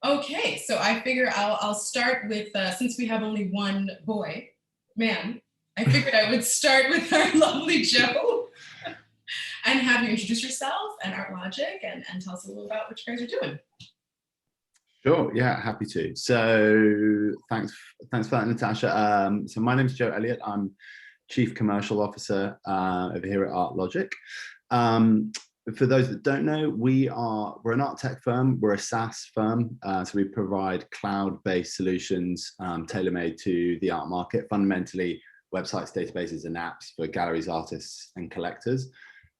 Okay, so I figure I'll start with, since we have only one man, I figured I would start with our lovely Joe and have you introduce yourself and ArtLogic and tell us a little about what you guys are doing. Sure, yeah, happy to. So thanks for that, Natasha. So my name is Joe Elliott. I'm Chief Commercial Officer over here at ArtLogic. For those that don't know, we're an art tech firm. We're a SaaS firm, so we provide cloud-based solutions tailor-made to the art market, fundamentally websites, databases, and apps for galleries, artists, and collectors.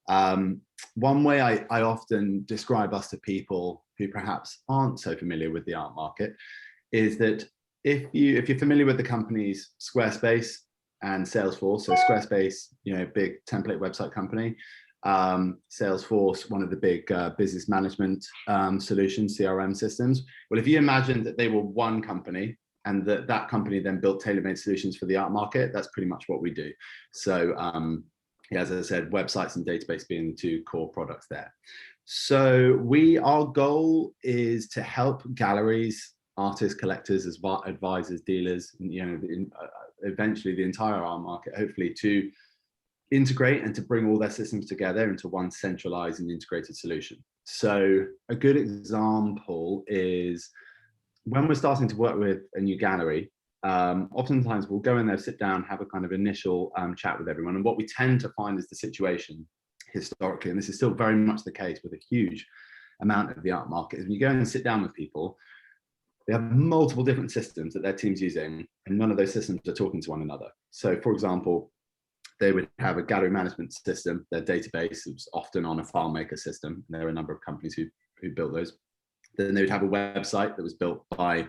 One way I often describe us to people who perhaps aren't so familiar with the art market is that if you're familiar with the companies Squarespace and Salesforce, so Squarespace, big template website company, Salesforce, one of the big business management solutions, CRM systems. Well, if you imagine that they were one company and that company then built tailor-made solutions for the art market, that's pretty much what we do. So yeah, as I said, websites and database being the two core products there. So our goal is to help galleries, artists, collectors, advisors, dealers, eventually the entire art market, hopefully, to integrate and to bring all their systems together into one centralized and integrated solution. So a good example is when we're starting to work with a new gallery, oftentimes we'll go in there, sit down, have a kind of initial chat with everyone. And what we tend to find is the situation historically, and this is still very much the case with a huge amount of the art market, is when you go and sit down with people, they have multiple different systems that their team's using, and none of those systems are talking to one another. So for example, they would have a gallery management system, their database is often on a FileMaker system, and there are a number of companies who built those. Then they would have a website that was built by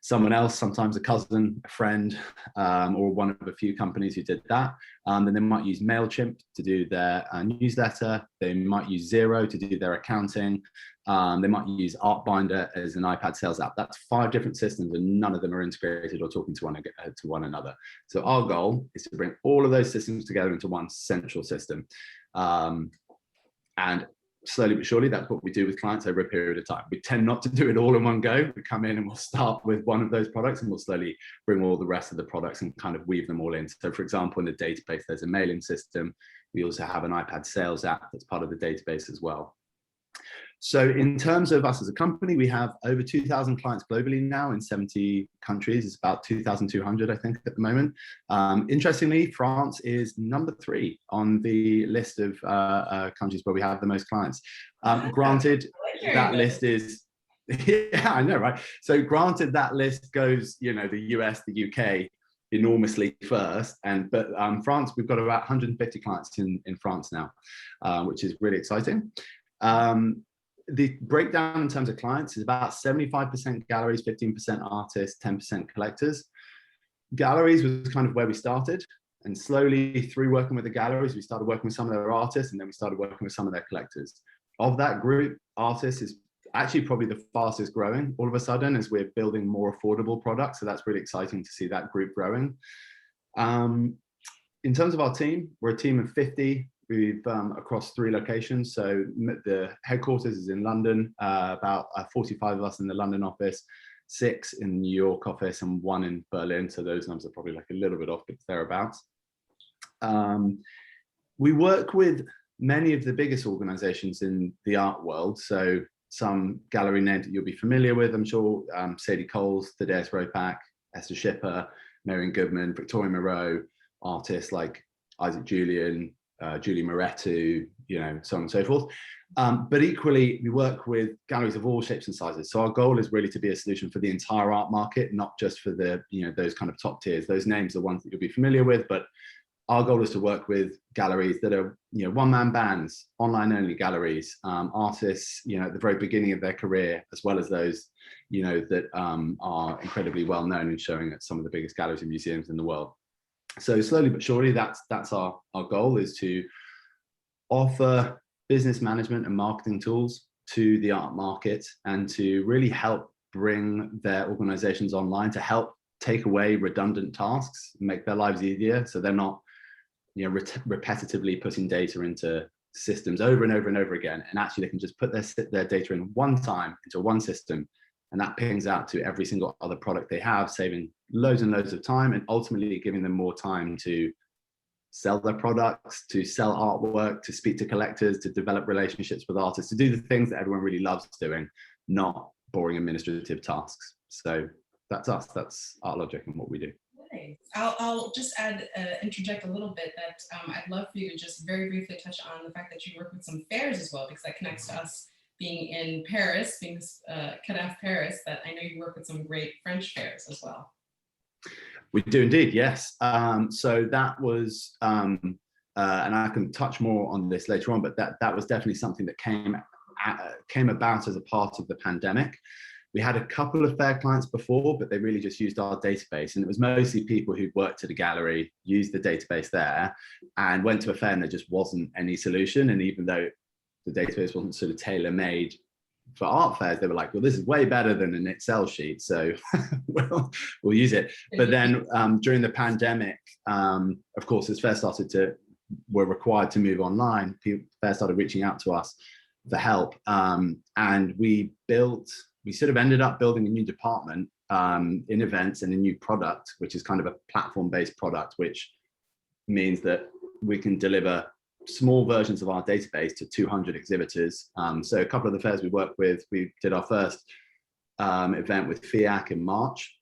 someone else, sometimes a cousin, a friend, or one of a few companies who did that. Then they might use MailChimp to do their newsletter. They might use Xero to do their accounting. They might use Artbinder as an iPad sales app. That's 5 different systems, and none of them are integrated or talking to one another. So our goal is to bring all of those systems together into one central system. And slowly but surely, that's what we do with clients over a period of time. We tend not to do it all in one go. We come in and we'll start with one of those products, and we'll slowly bring all the rest of the products and kind of weave them all in. So for example, in the database, there's a mailing system. We also have an iPad sales app that's part of the database as well. So in terms of us as a company, we have over 2,000 clients globally now in 70 countries. It's about 2,200, I think, at the moment. Interestingly, France is number 3 on the list of countries where we have the most clients. Granted, that list is, yeah, I know, right? So granted, that list goes, the US, the UK, enormously first, but France, we've got about 150 clients in France now, which is really exciting. The breakdown in terms of clients is about 75% galleries, 15% artists, 10% collectors. Galleries was kind of where we started, and slowly through working with the galleries, we started working with some of their artists, and then we started working with some of their collectors. Of that group, artists is actually probably the fastest growing all of a sudden as we're building more affordable products. So that's really exciting to see that group growing. In terms of our team, we're a team of 50. We've across 3 locations. So the headquarters is in London, about 45 of us in the London office, 6 in the New York office, and 1 in Berlin. So those numbers are probably like a little bit off, but thereabouts. We work with many of the biggest organizations in the art world. So some gallery names that you'll be familiar with, I'm sure, Sadie Coles, Thaddeus Ropac, Esther Schipper, Marion Goodman, Victoria Moreau, artists like Isaac Julian, Julie Moretu, so on and so forth. But equally, we work with galleries of all shapes and sizes. So our goal is really to be a solution for the entire art market, not just for the, those kind of top tiers. Those names are ones that you'll be familiar with, but our goal is to work with galleries that are, one-man bands, online-only galleries, artists, at the very beginning of their career, as well as those, that are incredibly well-known and showing at some of the biggest galleries and museums in the world. So slowly but surely, that's our goal, is to offer business management and marketing tools to the art market and to really help bring their organizations online, to help take away redundant tasks, make their lives easier, so they're not repetitively putting data into systems over and over and over again, and actually they can just put their data in one time into one system and that pings out to every single other product they have, saving loads and loads of time, and ultimately giving them more time to sell their products, to sell artwork, to speak to collectors, to develop relationships with artists, to do the things that everyone really loves doing, not boring administrative tasks. So that's us, that's ArtLogic and what we do. Nice. I'll just interject a little bit that I'd love for you to just very briefly touch on the fact that you work with some fairs as well, because that connects to us being in Paris, being CADAF Paris, that I know you work with some great French fairs as well. We do indeed, yes. So that was, and I can touch more on this later on, but that was definitely something that came about as a part of the pandemic. We had a couple of fair clients before, but they really just used our database, and it was mostly people who'd worked at a gallery, used the database there, and went to a fair, and there just wasn't any solution. And even though the database wasn't sort of tailor-made for art fairs, they were like, well, this is way better than an Excel sheet, so we'll use it. But then during the pandemic, of course, as fairs were required to move online, fairs started reaching out to us for help, and we sort of ended up building a new department in events and a new product, which is kind of a platform-based product, which means that we can deliver small versions of our database to 200 exhibitors. So a couple of the fairs we worked with, we did our first event with FIAC in March.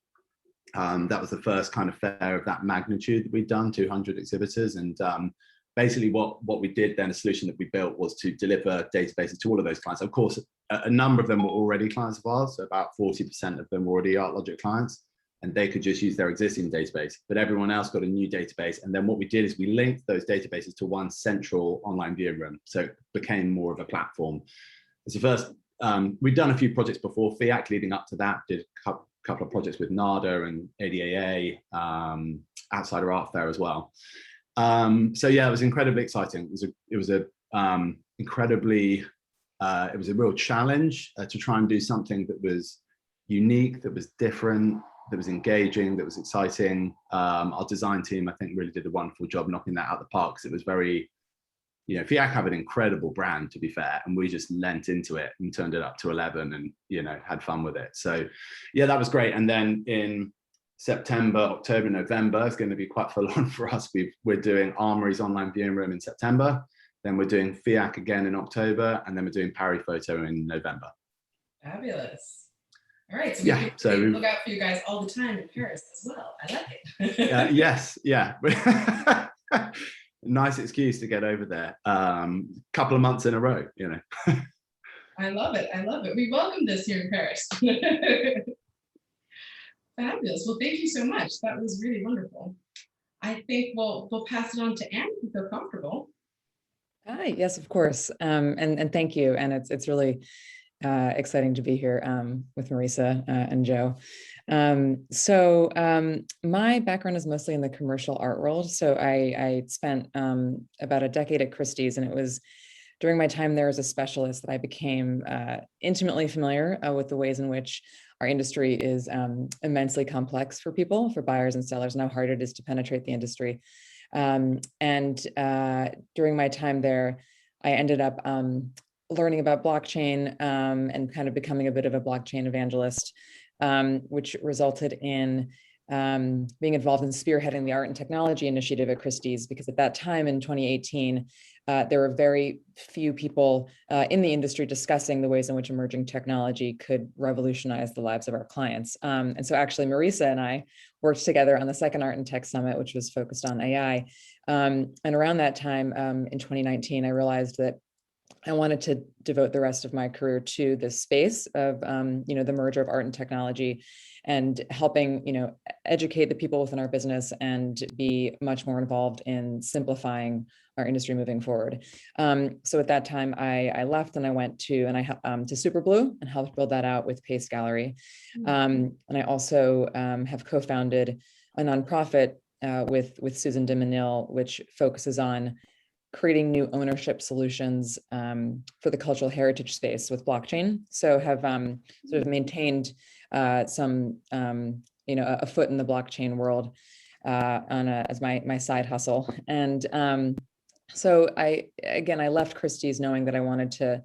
That was the first kind of fair of that magnitude that we'd done, 200 exhibitors. And basically what we did then, a solution that we built, was to deliver databases to all of those clients. Of course, a number of them were already clients of ours, so about 40% of them were already ArtLogic clients, and they could just use their existing database, but everyone else got a new database. And then what we did is we linked those databases to one central online viewing room, so it became more of a platform. It's the first, we'd done a few projects before FIAC leading up to that, did a couple of projects with NADA and ADAA, Outsider Art Fair as well. So yeah, it was incredibly exciting. It was a real challenge to try and do something that was unique, that was different, that was engaging, that was exciting. Our design team, I think, really did a wonderful job knocking that out of the park, because it was very, FIAC have an incredible brand, to be fair, and we just lent into it and turned it up to 11 and, had fun with it. So yeah, that was great. And then in September, October, November, it's going to be quite full on for us. We're doing Armory's online viewing room in September, then we're doing FIAC again in October, and then we're doing Paris Photo in November. Fabulous. All right, so we look out for you guys all the time in Paris as well. I like it. Yes, yeah. Nice excuse to get over there. Couple of months in a row, I love it. I love it. We welcome this here in Paris. Fabulous. Well, thank you so much. That was really wonderful. I think we'll pass it on to Anne if you feel comfortable. Hi, yes, of course. And thank you. And it's really exciting to be here with Marisa and Joe. So my background is mostly in the commercial art world. So I spent about a decade at Christie's, and it was during my time there as a specialist that I became intimately familiar with the ways in which our industry is immensely complex for people, for buyers and sellers, and how hard it is to penetrate the industry. And during my time there, I ended up learning about blockchain and kind of becoming a bit of a blockchain evangelist, which resulted in being involved in spearheading the art and technology initiative at Christie's, because at that time in 2018, there were very few people in the industry discussing the ways in which emerging technology could revolutionize the lives of our clients. And so actually Marisa and I worked together on the second Art and Tech Summit, which was focused on AI. And around that time in 2019, I realized that I wanted to devote the rest of my career to this space of, the merger of art and technology, and helping, educate the people within our business and be much more involved in simplifying our industry moving forward. So at that time, I left and I went to Superblue and helped build that out with Pace Gallery. And I also have co-founded a nonprofit with Susan DeMenil, which focuses on creating new ownership solutions for the cultural heritage space with blockchain. So have sort of maintained some, a foot in the blockchain world as my side hustle. And so I left Christie's knowing that I wanted to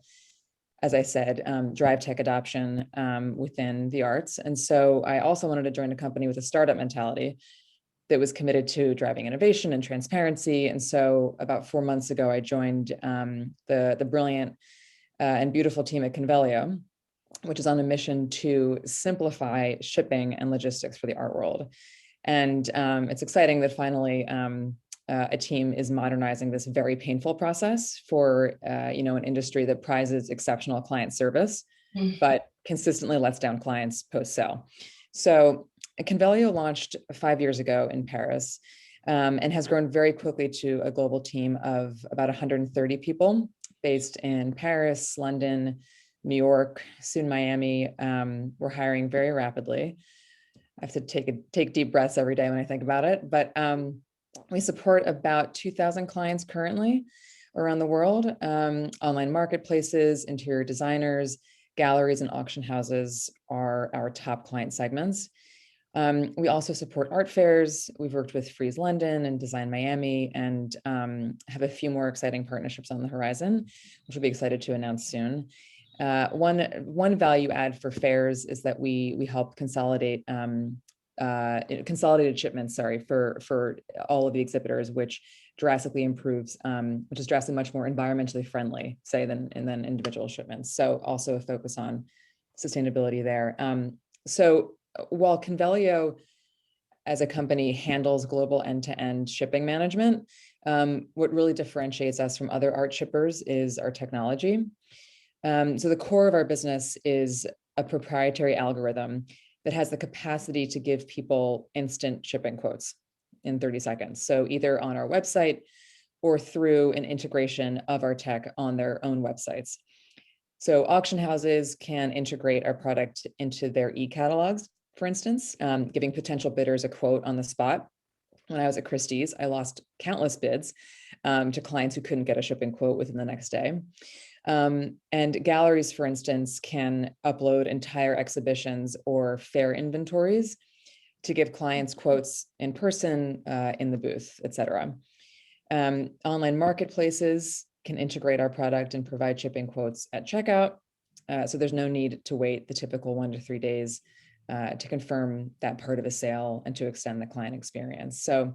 as I said, drive tech adoption within the arts. And so I also wanted to join a company with a startup mentality that was committed to driving innovation and transparency. And so about 4 months ago, I joined the brilliant and beautiful team at Convelio, which is on a mission to simplify shipping and logistics for the art world. And it's exciting that finally a team is modernizing this very painful process for an industry that prizes exceptional client service, but consistently lets down clients post-sale. So Convelio launched 5 years ago in Paris and has grown very quickly to a global team of about 130 people based in Paris, London, New York, soon Miami. We're hiring very rapidly. I have to take deep breaths every day when I think about it, but we support about 2,000 clients currently around the world, online marketplaces, interior designers, galleries, and auction houses are our top client segments. We also support art fairs. We've worked with Frieze London and Design Miami, and have a few more exciting partnerships on the horizon, which we'll be excited to announce soon. One value add for fairs is that we help consolidate consolidated shipments, for all of the exhibitors, which drastically improves, which is drastically much more environmentally friendly, say, than individual shipments. So also a focus on sustainability there. So while Convelio as a company handles global end-to-end shipping management, what really differentiates us from other art shippers is our technology. So the core of our business is a proprietary algorithm that has the capacity to give people instant shipping quotes in 30 seconds. So either on our website or through an integration of our tech on their own websites. So auction houses can integrate our product into their e-catalogs, for instance, giving potential bidders a quote on the spot. When I was at Christie's, I lost countless bids to clients who couldn't get a shipping quote within the next day. And galleries, for instance, can upload entire exhibitions or fair inventories to give clients quotes in person, in the booth, et cetera. Online marketplaces can integrate our product and provide shipping quotes at checkout. So there's no need to wait the typical 1 to 3 days to confirm that part of a sale and to extend the client experience. So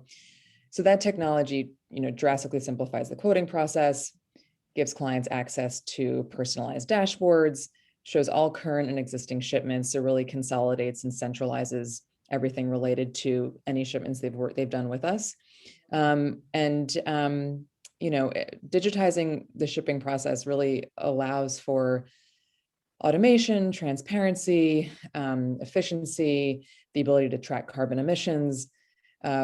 that technology, drastically simplifies the quoting process, gives clients access to personalized dashboards, shows all current and existing shipments, so really consolidates and centralizes everything related to any shipments they've done with us. Digitizing the shipping process really allows for automation, transparency, efficiency, the ability to track carbon emissions,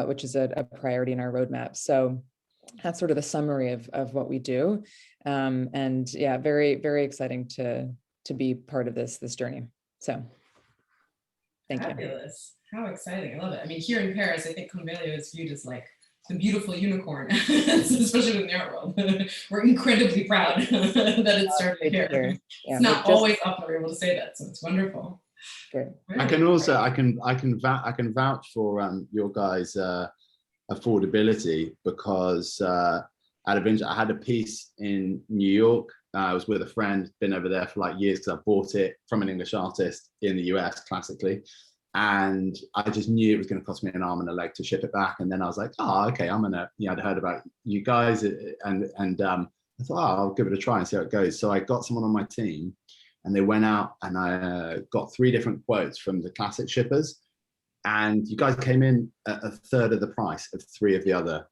which is a priority in our roadmap. So that's sort of the summary of what we do. And yeah, very, very exciting to be part of this journey. So thank you. Fabulous. How exciting. I love it. I mean, here in Paris, I think Convelio is viewed as like the beautiful unicorn, especially in the art world. We're incredibly proud that it started here. Yeah, it's not always often we're able to say that, so it's wonderful. Good. I can also, I can vouch for your guys' affordability, because out of interest, I had a piece in New York. I was with a friend, been over there for like years because I bought it from an English artist in the US, classically. And I just knew it was going to cost me an arm and a leg to ship it back. And then I was like, oh, okay, I'm gonna, I'd heard about you guys, and I thought, oh, I'll give it a try and see how it goes. So I got someone on my team, and they went out, and I got 3 different quotes from the classic shippers, and you guys came in at a third of the price of 3 of the other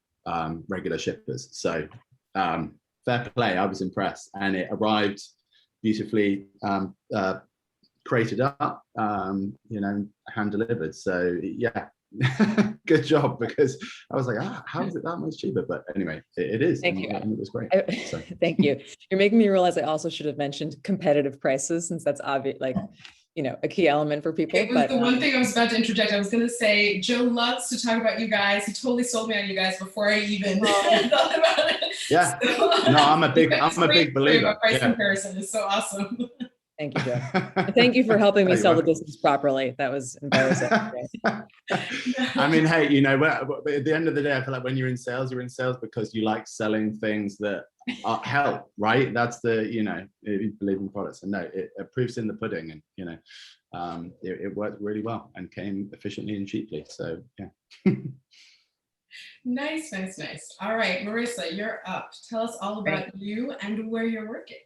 regular shippers. So fair play, I was impressed, and it arrived beautifully created up, hand delivered. So yeah, good job, because I was like, how is it that much cheaper? But anyway, it is. Thank you. And it was great. So. Thank you. You're making me realize I also should have mentioned competitive prices, since that's obvious, like, a key element for people. It was the one thing I was about to interject. I was going to say, Joe loves to talk about you guys. He totally sold me on you guys before I even thought about it. Yeah. So, no, I'm a big believer. Price yeah. comparison is so awesome. Thank you, Joe. And thank you for helping me You're sell the welcome. business properly. That was embarrassing. I mean, hey, you know, but at the end of the day, I feel like when you're in sales because you like selling things that help, right? That's the, you know, if you believe in products. And no, it proof's in the pudding, and, you know, it worked really well and came efficiently and cheaply. So, yeah. Nice, nice, nice. All right, Marissa, you're up. Tell us all about you and where you're working.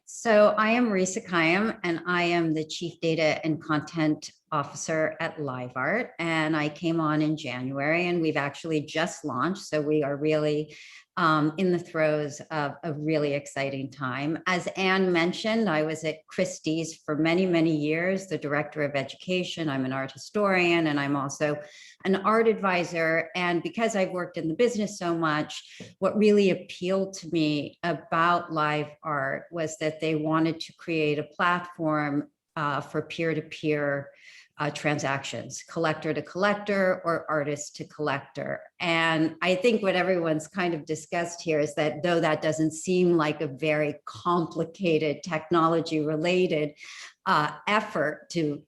So I am Marissa Kayam, and I am the Chief Data and Content Officer at LiveART. And I came on in January, and we've actually just launched. So we are really in the throes of a really exciting time. As Anne mentioned, I was at Christie's for many, many years, the Director of Education. I'm an art historian, and I'm also an art advisor. And because I've worked in the business so much, what really appealed to me about LiveART was that they wanted to create a platform for peer-to-peer transactions, collector to collector or artist to collector. And I think what everyone's kind of discussed here is that though that doesn't seem like a very complicated technology related effort to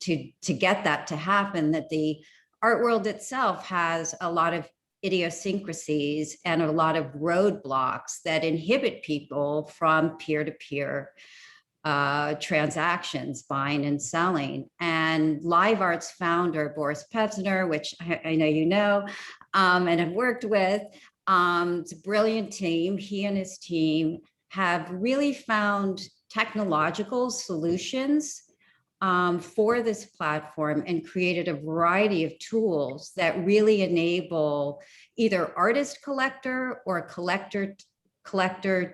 get that to happen, that the art world itself has a lot of idiosyncrasies and a lot of roadblocks that inhibit people from peer-to-peer transactions, buying and selling. And LiveART's founder, Boris Pevsner, which I know you know, and have worked with, it's a brilliant team. He and his team have really found technological solutions for this platform and created a variety of tools that really enable either artist collector or collector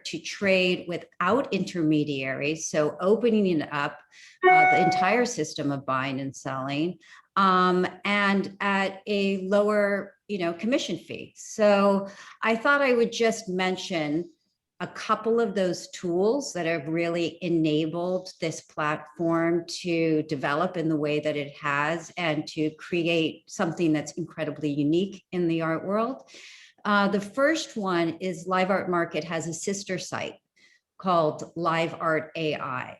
to trade without intermediaries, so opening it up the entire system of buying and selling, and at a lower, commission fee. So I thought I would just mention a couple of those tools that have really enabled this platform to develop in the way that it has and to create something that's incredibly unique in the art world. The first one is LiveArt Market has a sister site called LiveArt AI.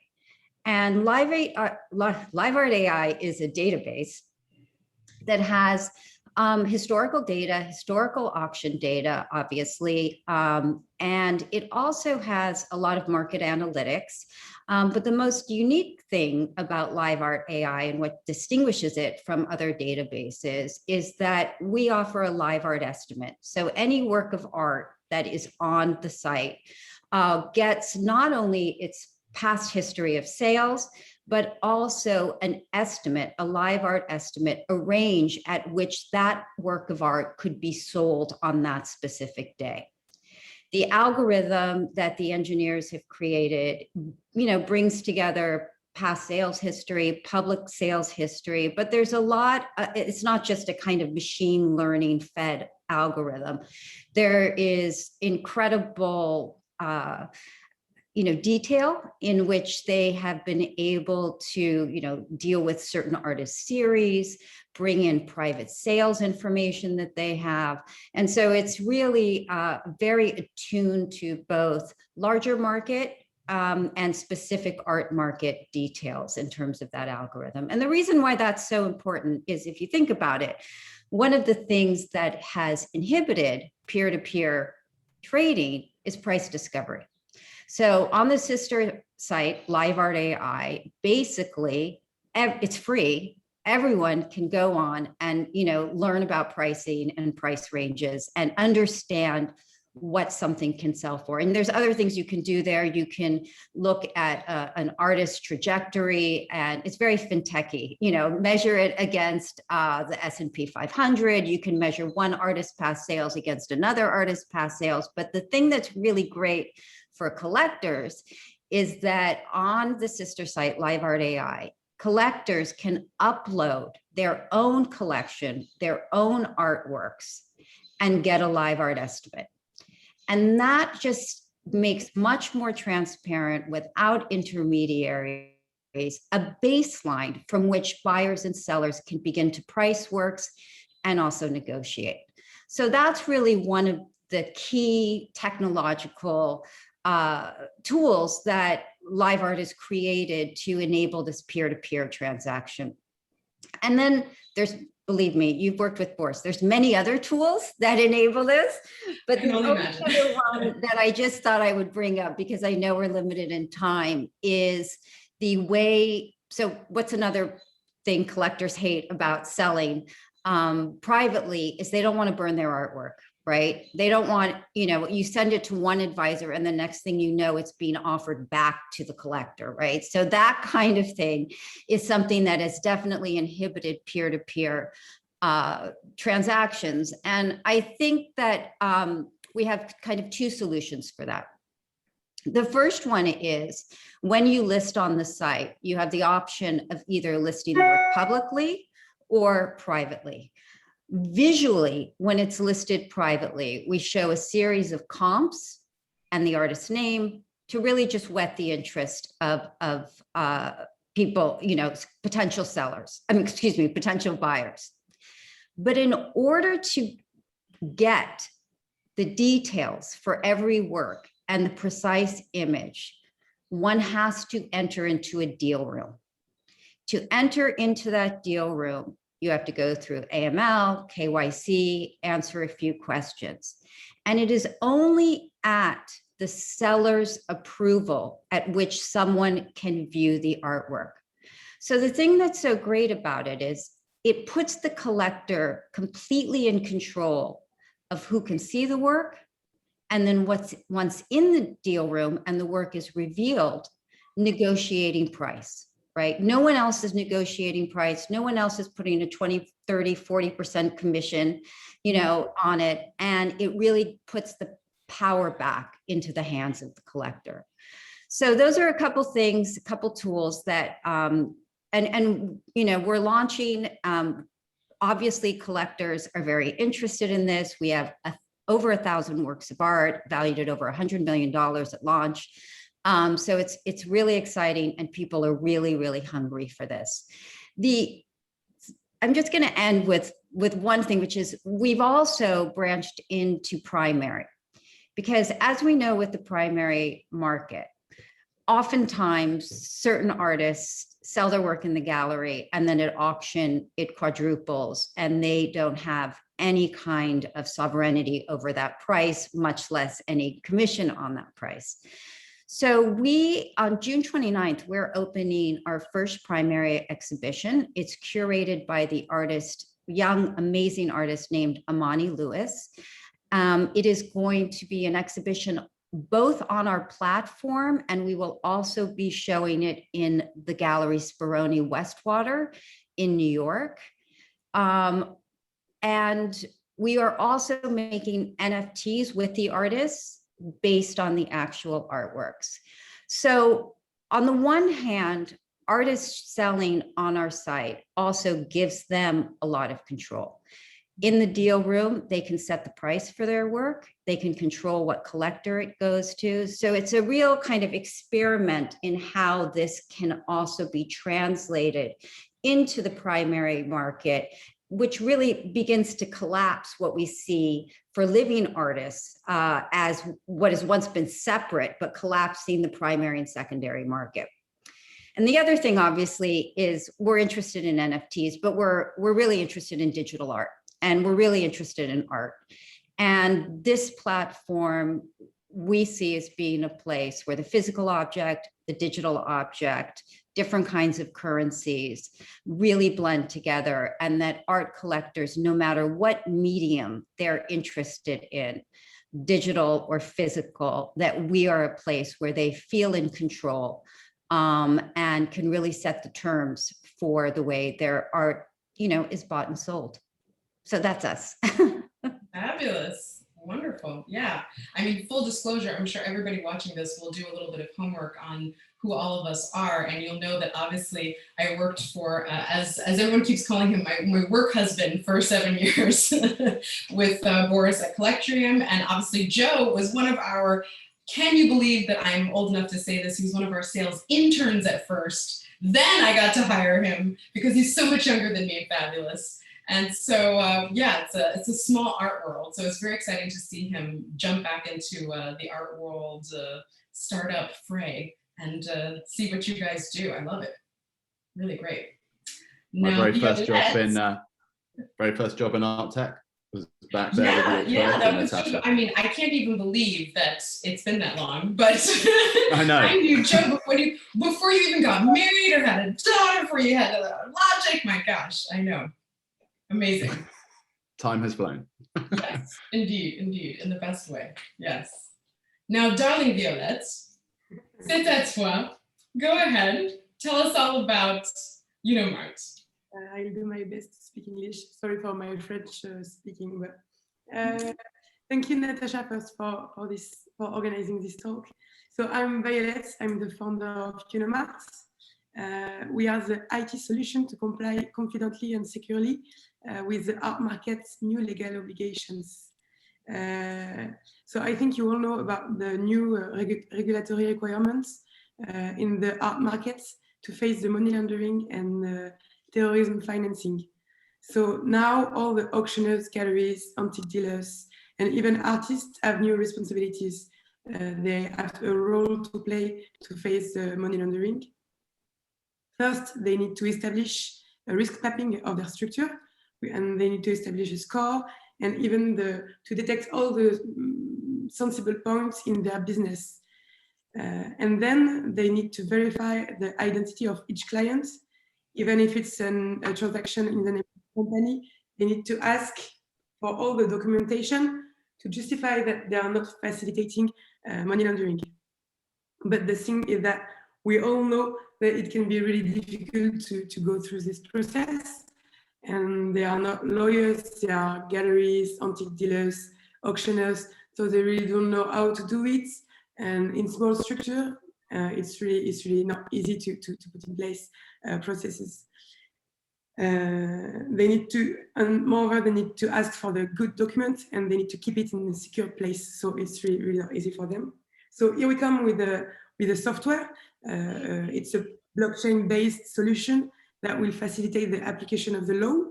And LiveArt AI is a database that has historical data, historical auction data, obviously, and it also has a lot of market analytics. But the most unique thing about LiveArt AI and what distinguishes it from other databases is that we offer a LiveArt estimate. So any work of art that is on the site gets not only its past history of sales, but also an estimate, a LiveArt estimate, a range at which that work of art could be sold on that specific day. The algorithm that the engineers have created, brings together past sales history, public sales history, but there's a lot, it's not just a kind of machine learning fed algorithm. There is incredible detail in which they have been able to, deal with certain artist series, bring in private sales information that they have. And so it's really very attuned to both larger market and specific art market details in terms of that algorithm. And the reason why that's so important is if you think about it, one of the things that has inhibited peer-to-peer trading is price discovery. So on the sister site, LiveArt AI, basically, it's free. Everyone can go on and, learn about pricing and price ranges and understand what something can sell for. And there's other things you can do there. You can look at an artist's trajectory, and it's very fintechy, measure it against the S&P 500. You can measure one artist's past sales against another artist's past sales. But the thing that's really great for collectors is that on the sister site, LiveArt AI, collectors can upload their own collection, their own artworks, and get a LiveArt estimate. And that just makes much more transparent, without intermediaries, a baseline from which buyers and sellers can begin to price works and also negotiate. So that's really one of the key technological tools that LiveART is created to enable this peer-to-peer transaction. And then there's, believe me, you've worked with Boris, there's many other tools that enable this, but the only other one that I just thought I would bring up, because I know we're limited in time, is the way, so what's another thing collectors hate about selling privately is they don't want to burn their artwork, right? They don't want, you know, you send it to one advisor and the next thing you know, it's being offered back to the collector, right? So that kind of thing is something that has definitely inhibited peer-to-peer transactions. And I think that we have kind of two solutions for that. The first one is when you list on the site, you have the option of either listing the work publicly or privately. Visually, when it's listed privately, we show a series of comps and the artist's name to really just whet the interest of people, you know, potential sellers, excuse me, potential buyers. But in order to get the details for every work and the precise image, one has to enter into a deal room. To enter into that deal room, you have to go through AML, KYC, answer a few questions. And it is only at the seller's approval at which someone can view the artwork. So the thing that's so great about it is it puts the collector completely in control of who can see the work. And then once in the deal room and the work is revealed, negotiating price. Right? No one else is negotiating price. No one else is putting a 20, 30, 40% commission, you know, on it. And it really puts the power back into the hands of the collector. So those are a couple things, a couple tools that, and you know, we're launching, obviously collectors are very interested in this. We have over 1,000 works of art valued at over $100 million at launch. So it's really exciting and people are really, really hungry for this. I'm just going to end with one thing, which is we've also branched into primary, because as we know with the primary market, oftentimes certain artists sell their work in the gallery and then at auction it quadruples and they don't have any kind of sovereignty over that price, much less any commission on that price. So we, on June 29th, we're opening our first primary exhibition. It's curated by the artist, young, amazing artist named Amani Lewis. It is going to be an exhibition both on our platform, and we will also be showing it in the Gallery Speroni Westwater in New York. And we are also making NFTs with the artists based on the actual artworks. So on the one hand, artists selling on our site also gives them a lot of control. In the deal room, they can set the price for their work. They can control what collector it goes to. So it's a real kind of experiment in how this can also be translated into the primary market, which really begins to collapse what we see for living artists as what has once been separate, but collapsing the primary and secondary market. And the other thing, obviously, is we're interested in NFTs, but we're really interested in digital art, and we're really interested in art. And this platform we see as being a place where the physical object, the digital object, different kinds of currencies really blend together, and that art collectors, no matter what medium they're interested in, digital or physical, that we are a place where they feel in control and can really set the terms for the way their art, you know, is bought and sold. So that's us. Fabulous. Wonderful. Yeah. I mean, full disclosure, I'm sure everybody watching this will do a little bit of homework on who all of us are. And you'll know that obviously I worked for, as everyone keeps calling him, my work husband for 7 years with Boris at Collectrium. And obviously Joe was one of our, can you believe that I'm old enough to say this? He was one of our sales interns at first. Then I got to hire him because he's so much younger than me and fabulous. And so, yeah, it's a small art world. So it's very exciting to see him jump back into the art world startup fray. and see what you guys do. I love it. Really great. My Now, very first job in art tech was back there. Yeah, that was. Natasha. I mean, I can't even believe that it's been that long. But I know. I knew Joe before you even got married or had a daughter, before you had a Logic. My gosh, I know. Amazing. Time has flown. Yes, indeed, in the best way. Yes. Now, darling Violette, c'est à toi. Go ahead. Tell us all about Eunomart. I'll do my best to speak English. Sorry for my French speaking, but thank you, Natasha, first for organizing this talk. So I'm Violette. I'm the founder of Eunomart. We are the IT solution to comply confidently and securely with the art market's new legal obligations. So I think you all know about the new regulatory requirements in the art markets to face the money laundering and terrorism financing. So now all the auctioneers, galleries, antique dealers, and even artists have new responsibilities. They have a role to play to face the money laundering. First, they need to establish a risk mapping of their structure, and they need to establish a score, and even to detect all the sensible points in their business. And then they need to verify the identity of each client. Even if it's a transaction in the name of the company, they need to ask for all the documentation to justify that they are not facilitating money laundering. But the thing is that we all know that it can be really difficult to go through this process. And they are not lawyers, they are galleries, antique dealers, auctioneers, so they really don't know how to do it. And in small structure, it's really not easy to put in place processes. They need to, and moreover, they need to ask for the good document, and they need to keep it in a secure place. So it's really not easy for them. So here we come with a software. It's a blockchain-based solution that will facilitate the application of the law,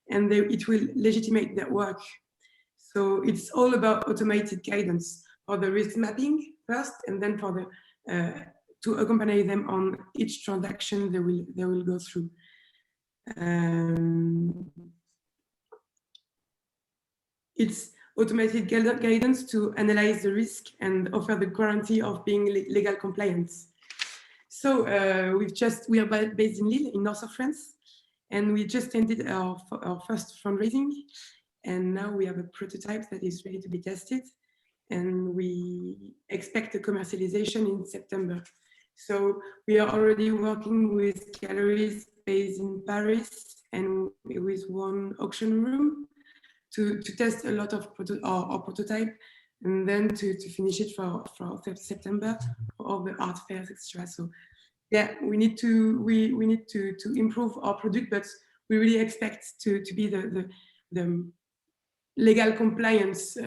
and it will legitimate their work. So it's all about automated guidance for the risk mapping first, and then for the to accompany them on each transaction they will go through. It's automated guidance to analyze the risk and offer the guarantee of being legal compliance. So we are based in Lille, in north of France, and we just ended our first fundraising, and now we have a prototype that is ready to be tested, and we expect a commercialization in September. So we are already working with galleries based in Paris and with one auction room to test a lot of our prototype, and then to finish it for September for all the art fairs, etc. So yeah, we need to improve our product, but we really expect to be the legal compliance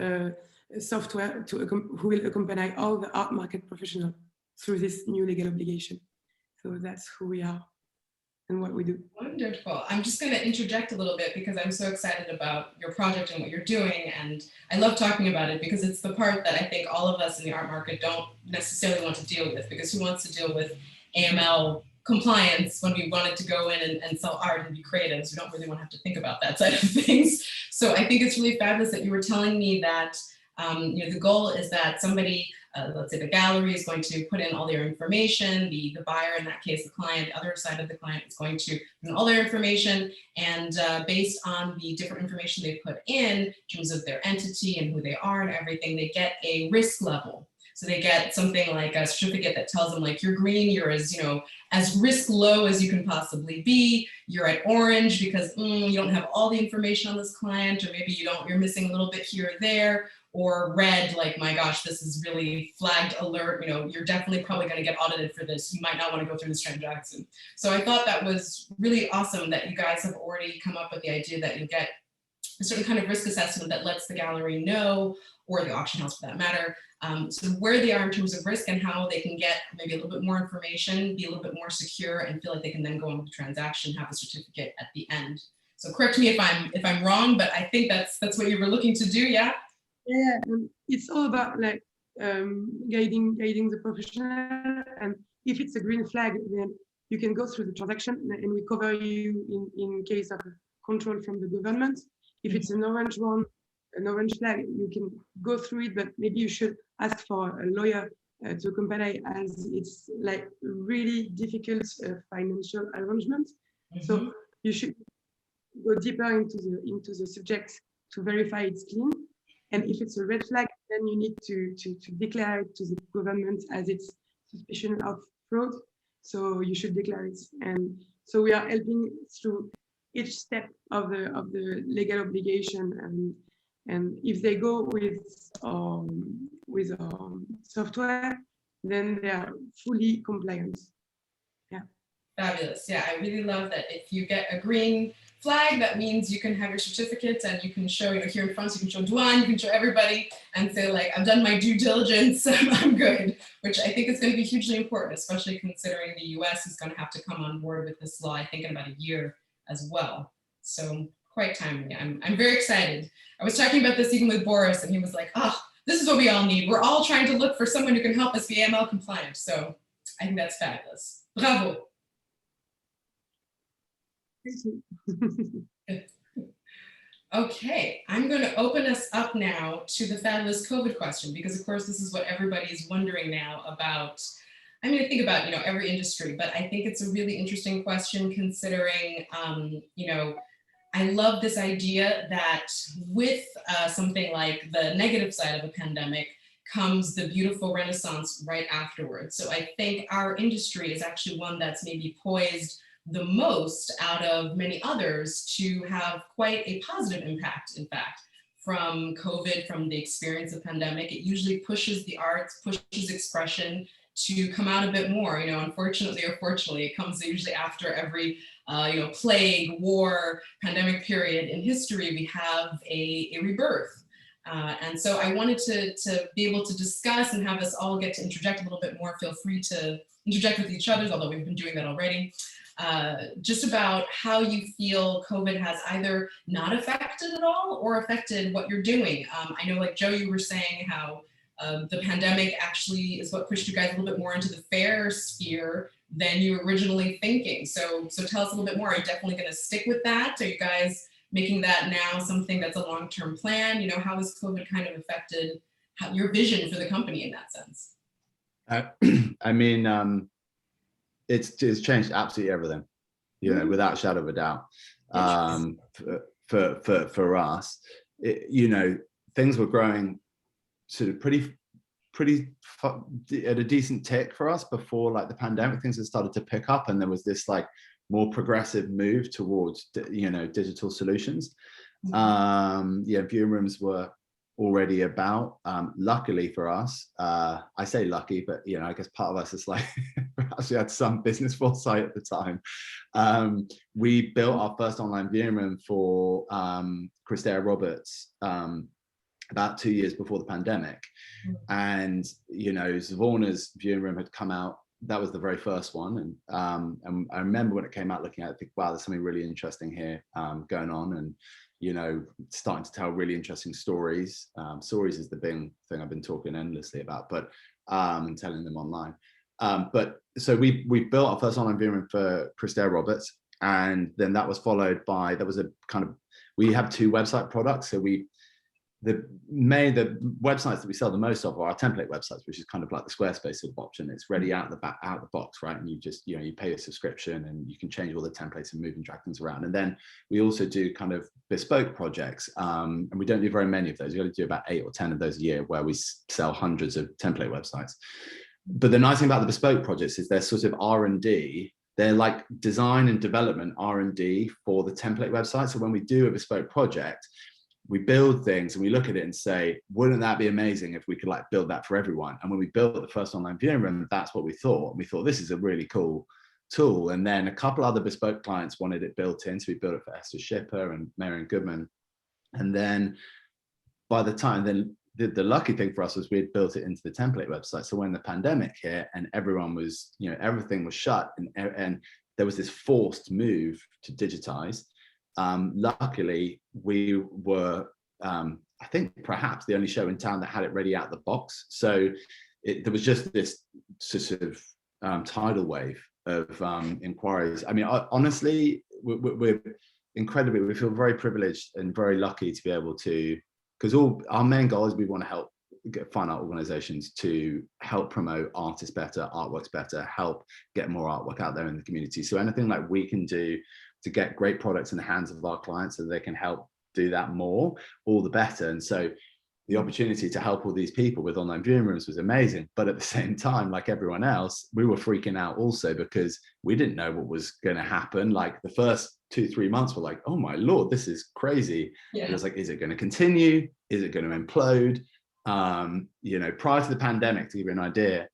software who will accompany all the art market professionals through this new legal obligation. So that's who we are and what we do. Wonderful. I'm just going to interject a little bit because I'm so excited about your project and what you're doing, and I love talking about it because it's the part that I think all of us in the art market don't necessarily want to deal with, because who wants to deal with AML compliance when we wanted to go in and sell art and be creatives? We don't really want to have to think about that side of things. So I think it's really fabulous that you were telling me that the goal is that somebody, let's say the gallery, is going to put in all their information, the buyer, in that case the client, the other side of the client is going to put in all their information, and based on the different information they put in terms of their entity and who they are and everything, they get a risk level. So they get something like a certificate that tells them, like, you're green, you're as risk low as you can possibly be. You're at orange because you don't have all the information on this client, or maybe you're missing a little bit here or there. Or red, like, my gosh, this is really flagged alert, you're definitely probably going to get audited for this. You might not want to go through this transaction. So I thought that was really awesome that you guys have already come up with the idea that you get a certain kind of risk assessment that lets the gallery know, or the auction house for that matter, sort of where they are in terms of risk and how they can get maybe a little bit more information, be a little bit more secure, and feel like they can then go on with the transaction, have a certificate at the end. So correct me if I'm wrong, but I think that's what you were looking to do, yeah? Yeah, it's all about like guiding the professional and if it's a green flag, then you can go through the transaction and we cover you in case of control from the government. If it's an orange one, an orange flag, you can go through it, but maybe you should ask for a lawyer to accompany, as it's like really difficult financial arrangement. So you should go deeper into the subject to verify it's clean. And if it's a red flag, then you need to declare it to the government as it's suspicion of fraud. So you should declare it. And so we are helping through each step of the legal obligation. And if they go with software, then they are fully compliant. Yeah. Fabulous. Yeah, I really love that. If you get a green flag, that means you can have your certificates and you can show, here in France, you can show douane, you can show everybody and say like, I've done my due diligence, I'm good, which I think is going to be hugely important, especially considering the US is going to have to come on board with this law, I think in about a year as well. So quite timely. I'm very excited. I was talking about this even with Boris and he was like, oh, this is what we all need. We're all trying to look for someone who can help us be AML compliant. So I think that's fabulous. Bravo. Okay, I'm going to open us up now to the fabulous COVID question, because of course this is what everybody's wondering now about. I mean, I think about, every industry, but I think it's a really interesting question considering, I love this idea that with something like the negative side of a pandemic comes the beautiful renaissance right afterwards. So I think our industry is actually one that's maybe poised the most out of many others to have quite a positive impact, in fact, from COVID, from the experience of pandemic. It usually pushes the arts, pushes expression to come out a bit more. Unfortunately or fortunately, it comes usually after every plague, war, pandemic period in history. We have a rebirth. And so I wanted to be able to discuss and have us all get to interject a little bit more. Feel free to interject with each other, although we've been doing that already. Just about how you feel COVID has either not affected at all or affected what you're doing. I know, like Joe, you were saying how the pandemic actually is what pushed you guys a little bit more into the fair sphere than you were originally thinking. So tell us a little bit more. Are you definitely going to stick with that? Are you guys making that now something that's a long-term plan? How has COVID kind of affected your vision for the company in that sense? I mean, it's changed absolutely everything, without a shadow of a doubt. For us, things were growing sort of pretty at a decent tick for us before like the pandemic. Things had started to pick up, and there was this like more progressive move towards digital solutions. Viewing rooms were already about. Luckily for us, I say lucky, but I guess part of us is like perhaps we had some business foresight at the time. We built our first online viewing room for Curator Roberts about 2 years before the pandemic, and Zvorna's viewing room had come out. That was the very first one, and I remember when it came out, looking at it, think, wow, there's something really interesting here going on, and starting to tell really interesting stories. Stories is the big thing I've been talking endlessly about, but and telling them online. But so we built our first online viewing room for Curator Roberts, and then that was followed by, we have 2 website products. So the websites that we sell the most of are our template websites, which is kind of like the Squarespace sort of option. It's ready out the box, right? And you just, you pay a subscription and you can change all the templates and move and drag things around. And then we also do kind of bespoke projects, and we don't do very many of those. We only do about 8 or 10 of those a year, where we sell hundreds of template websites. But the nice thing about the bespoke projects is they're sort of R&D. They're like design and development R&D for the template website. So when we do a bespoke project, we build things and we look at it and say, wouldn't that be amazing if we could like build that for everyone? And when we built the first online viewing room, that's what we thought. We thought this is a really cool tool. And then a couple other bespoke clients wanted it built in. So we built it for Esther Schipper and Marion Goodman. And then by the time, then the lucky thing for us was we had built it into the template website. So when the pandemic hit and everyone was, everything was shut and there was this forced move to digitize. Luckily, we were, I think, perhaps the only show in town that had it ready out of the box. So there was just this sort of tidal wave of inquiries. I mean, honestly, we're incredibly, we feel very privileged and very lucky to be able to, because all our main goal is we want to help fine art organizations to help promote artists better, artworks better, help get more artwork out there in the community. So anything like we can do to get great products in the hands of our clients so they can help do that more, all the better. And so the opportunity to help all these people with online viewing rooms was amazing. But at the same time, like everyone else, we were freaking out also because we didn't know what was going to happen. Like the first 2-3 months were like, oh my Lord, this is crazy. Yeah. It was like, is it going to continue? Is it going to implode? You know, prior to the pandemic, to give you an idea,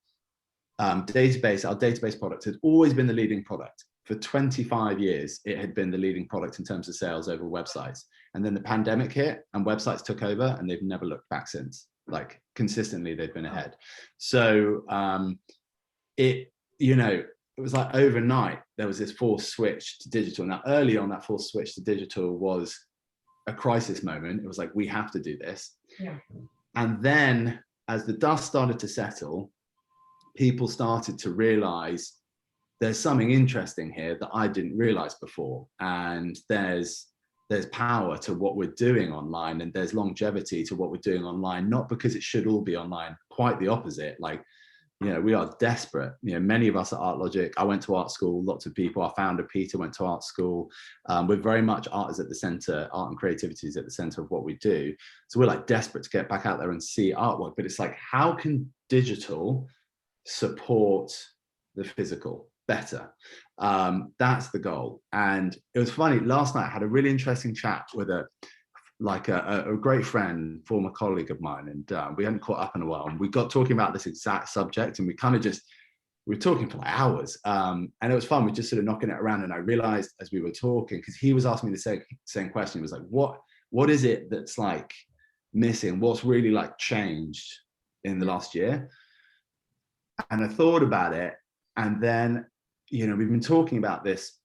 our database product had always been the leading product. For 25 years, it had been the leading product in terms of sales over websites. And then the pandemic hit and websites took over and they've never looked back since. Like consistently, they've been ahead. So it was like overnight, there was this forced switch to digital. Now, early on, that forced switch to digital was a crisis moment. It was like, we have to do this. Yeah. And then as the dust started to settle, people started to realize there's something interesting here that I didn't realize before. And there's power to what we're doing online, and there's longevity to what we're doing online, not because it should all be online, quite the opposite. Like, you know, we are desperate. You know, many of us at ArtLogic, I went to art school, lots of people, our founder, Peter, went to art school. We're very much art is at the center, art and creativity is at the center of what we do. So we're like desperate to get back out there and see artwork, but it's like, how can digital support the physical better? That's the goal. And it was funny, last night I had a really interesting chat with a great friend, former colleague of mine, and we hadn't caught up in a while, and we got talking about this exact subject, and we were talking for like hours, and it was fun. We just sort of knocking it around, and I realized as we were talking, because he was asking me the same question, he was like, what is it that's like missing? What's really like changed in the last year? And I thought about it, and then, you know, we've been talking about this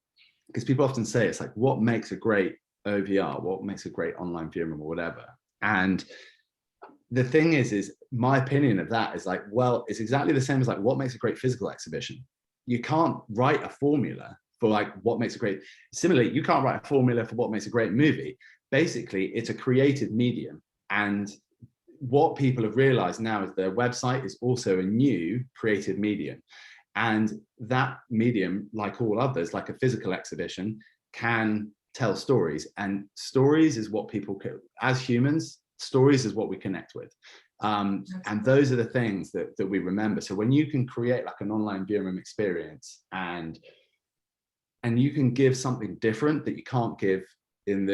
because people often say it's like, what makes a great OVR, what makes a great online viewing room or whatever? And the thing is my opinion of that is like, well, it's exactly the same as like what makes a great physical exhibition. You can't write a formula for like what makes a great, similarly, you can't write a formula for what makes a great movie. Basically, it's a creative medium. And what people have realized now is their website is also a new creative medium. And that medium, like all others, like a physical exhibition, can tell stories, and stories is what people, as humans, stories is what we connect with. And those are the things that we remember. So when you can create like an online viewing room experience and you can give something different that you can't give in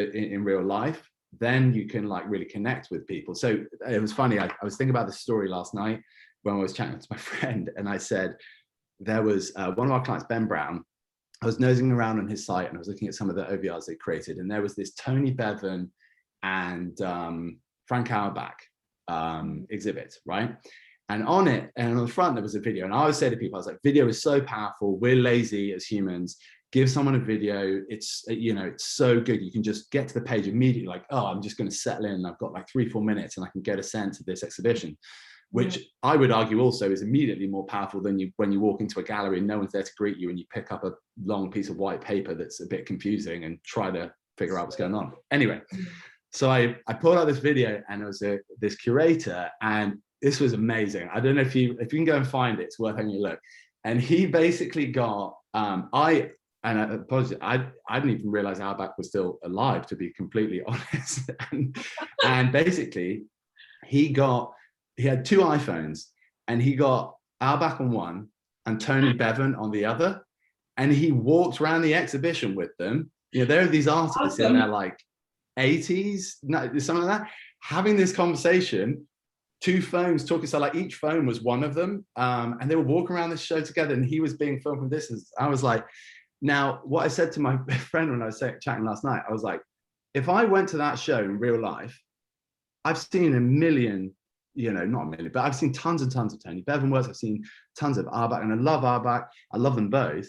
real life, then you can like really connect with people. So it was funny, I was thinking about this story last night when I was chatting to my friend, and I said, there was one of our clients, Ben Brown. I was nosing around on his site and I was looking at some of the OVRs they created, and there was this Tony Bevan and Frank Auerbach exhibit, right? And on it, and on the front, there was a video. And I always say to people, I was like, video is so powerful. We're lazy as humans. Give someone a video. It's, you know, it's so good. You can just get to the page immediately, like, oh, I'm just going to settle in. I've got like 3-4 minutes and I can get a sense of this exhibition, which I would argue also is immediately more powerful than when you walk into a gallery and no one's there to greet you and you pick up a long piece of white paper that's a bit confusing and try to figure out what's going on. Anyway, so I pulled out this video, and it was this curator, and this was amazing. I don't know if you can go and find it, it's worth having a look. And he basically got, I apologize, I didn't even realize Auerbach was still alive, to be completely honest. and basically he had 2 iPhones, and he got Auerbach on one and Tony Bevan on the other. And he walked around the exhibition with them. You know, there are these artists in their like 80s, something like that, having this conversation, 2 phones talking. So like each phone was one of them. And they were walking around this show together, and he was being filmed from distance. I was like, now what I said to my friend when I was chatting last night, I was like, if I went to that show in real life, I've seen a million, you know, not a million, but I've seen tons and tons of Tony Bevan works. I've seen tons of Auerbach, and I love Auerbach. I love them both.